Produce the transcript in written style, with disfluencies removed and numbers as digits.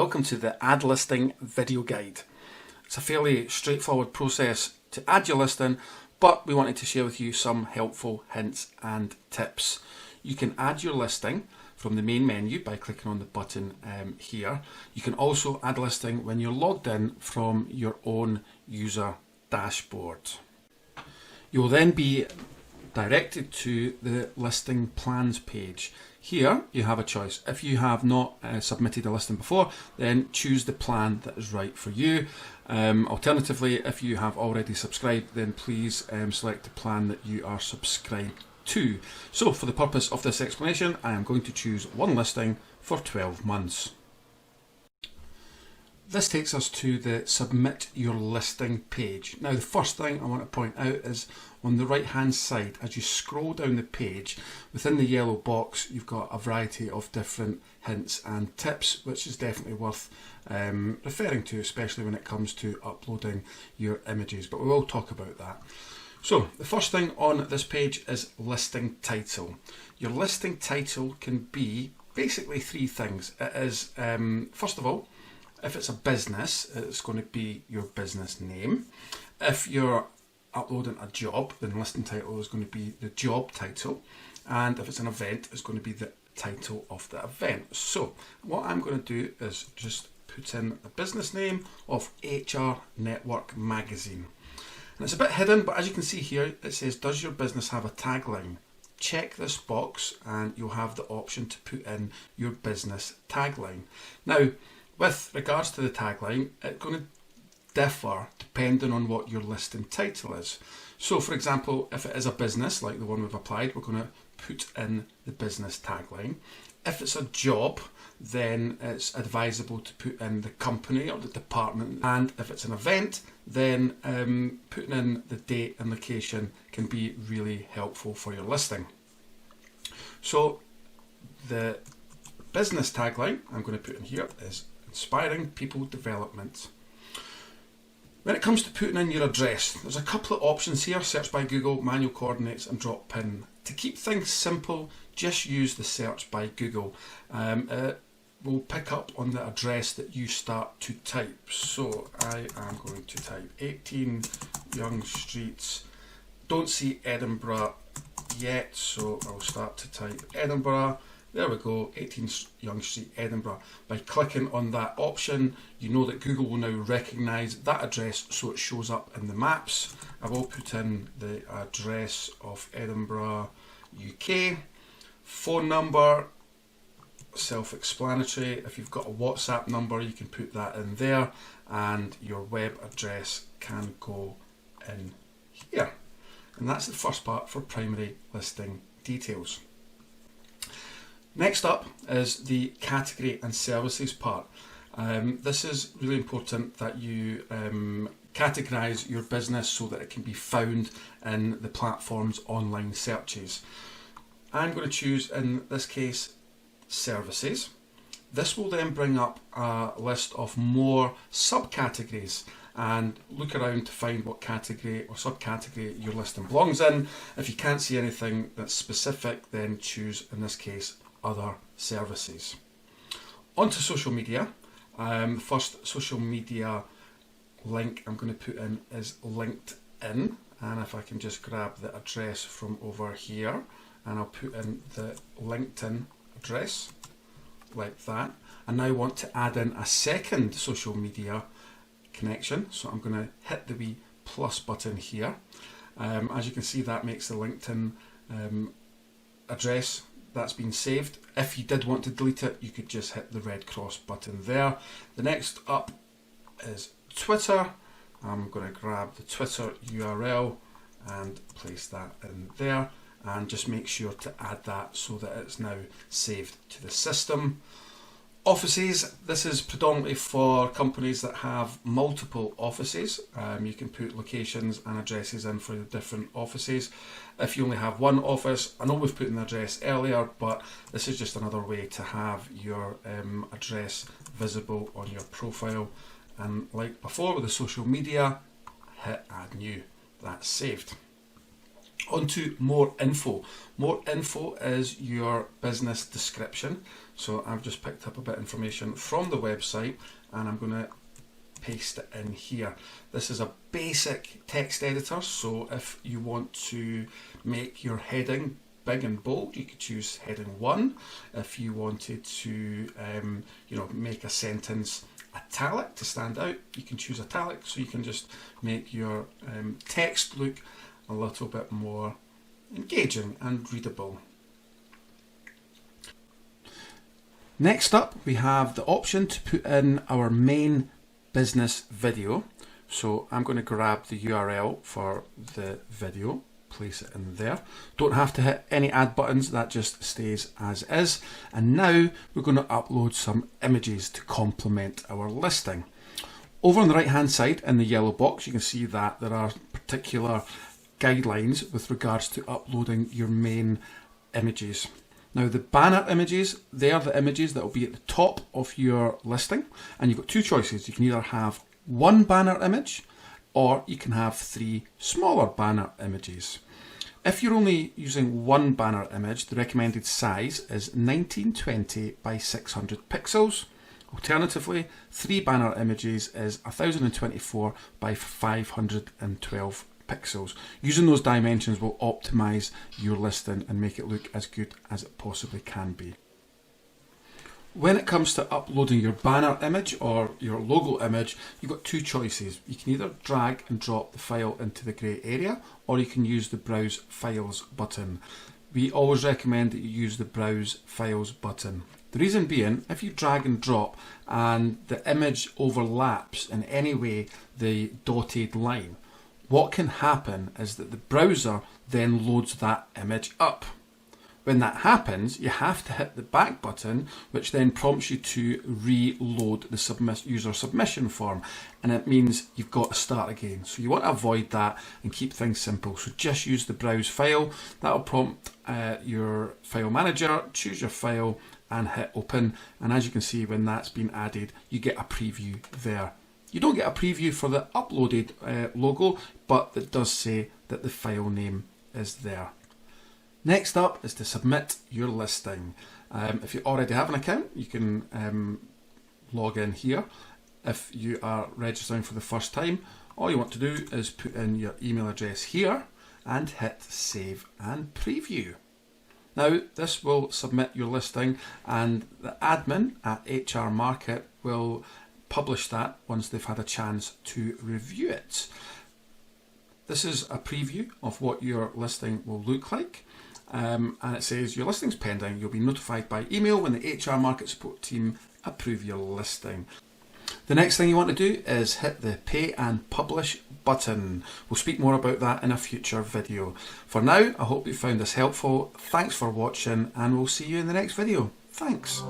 welcome to the Add Listing video guide. It's a fairly straightforward process to add your listing, but we wanted to share with you some helpful hints and tips. You can add your listing from the main menu by clicking on the button here. You can also add listing when you're logged in from your own user dashboard. You will then be directed to the listing plans page. Here you have a choice. If you have not submitted a listing before, then choose the plan that is right for you. Alternatively, if you have already subscribed, then please select the plan that you are subscribed to. So for the purpose of this explanation, I am going to choose one listing for 12 months. This takes us to the Submit Your Listing page. Now, the first thing I want to point out is on the right hand side, as you scroll down the page, within the yellow box, you've got a variety of different hints and tips, which is definitely worth referring to, especially when it comes to uploading your images, but we will talk about that. So the first thing on this page is listing title. Your listing title can be basically three things. It is, first of all, if it's a business, it's going to be your business name. If you're uploading a job, then listing title is going to be the job title. And if it's an event, it's going to be the title of the event. So what I'm going to do is just put in the business name of HR Network Magazine. And it's a bit hidden, but as you can see here, it says, does your business have a tagline? Check this box and you'll have the option to put in your business tagline. Now, with regards to the tagline, it's going to differ depending on what your listing title is. So for example, if it is a business like the one we've applied, we're going to put in the business tagline. If it's a job, then it's advisable to put in the company or the department. And if it's an event, then putting in the date and location can be really helpful for your listing. So the business tagline I'm going to put in here is Inspiring People Development. When it comes to putting in your address, there's a couple of options here: search by Google, manual coordinates and drop pin. To keep things simple, just use the search by Google. It will pick up on the address that you start to type. So I am going to type 18 Young Streets. Don't see Edinburgh yet, so I'll start to type Edinburgh. There we go, 18 Young Street, Edinburgh. By clicking on that option, you know that Google will now recognise that address, so it shows up in the maps. I will put in the address of Edinburgh, UK. Phone number, self-explanatory. If you've got a WhatsApp number, you can put that in there, and your web address can go in here. And that's the first part for primary listing details. Next up is the category and services part. This is really important that you categorise your business so that it can be found in the platform's online searches. I'm going to choose, in this case, services. This will then bring up a list of more subcategories, and look around to find what category or subcategory your listing belongs in. If you can't see anything that's specific, then choose, in this case, other services. Onto social media. First social media link I'm going to put in is LinkedIn, and if I can just grab the address from over here, and I'll put in the LinkedIn address like that. I now want to add in a second social media connection, so I'm going to hit the wee plus button here. As you can see, that makes the LinkedIn address that's been saved. If you did want to delete it, you could just hit the red cross button there. The next up is Twitter. I'm going to grab the Twitter URL and place that in there, and just make sure to add that so that it's now saved to the system. Offices, this is predominantly for companies that have multiple offices. You can put locations and addresses in for the different offices. If you only have one office, I know we've put an address earlier, but this is just another way to have your address visible on your profile. And like before with the social media, hit add new. That's saved. On to more info. More info is your business description. So I've just picked up a bit of information from the website and I'm going to paste it in here. This is a basic text editor, so if you want to make your heading big and bold, you could choose heading 1. If you wanted to make a sentence italic to stand out, you can choose italic, so you can just make your text look a little bit more engaging and readable. Next up, we have the option to put in our main business video. So I'm going to grab the URL for the video, place it in there. Don't have to hit any add buttons, that just stays as is. And now we're going to upload some images to complement our listing. Over on the right hand side in the yellow box, you can see that there are particular guidelines with regards to uploading your main images. Now the banner images, they are the images that will be at the top of your listing, and you've got two choices. You can either have one banner image or you can have 3 smaller banner images. If you're only using one banner image, the recommended size is 1920 by 600 pixels. Alternatively, 3 banner images is 1024 by 512 pixels. Using those dimensions will optimize your listing and make it look as good as it possibly can be. When it comes to uploading your banner image or your logo image, you've got two choices. You can either drag and drop the file into the grey area, or you can use the Browse Files button. We always recommend that you use the Browse Files button. The reason being, if you drag and drop and the image overlaps in any way the dotted line, what can happen is that the browser then loads that image up. When that happens, you have to hit the back button, which then prompts you to reload the user submission form, and it means you've got to start again. So you want to avoid that and keep things simple. So just use the browse file. That'll prompt your file manager, choose your file and hit open. And as you can see, when that's been added, you get a preview there. You don't get a preview for the uploaded logo, but it does say that the file name is there. Next up is to submit your listing. If you already have an account, you can log in here. If you are registering for the first time, all you want to do is put in your email address here and hit save and preview. Now this will submit your listing and the admin at HR Market will publish that once they've had a chance to review it. This is a preview of what your listing will look like. And it says your listing's pending. You'll be notified by email when the HR Market support team approve your listing. The next thing you want to do is hit the pay and publish button. We'll speak more about that in a future video. For now, I hope you found this helpful. Thanks for watching and we'll see you in the next video. Thanks.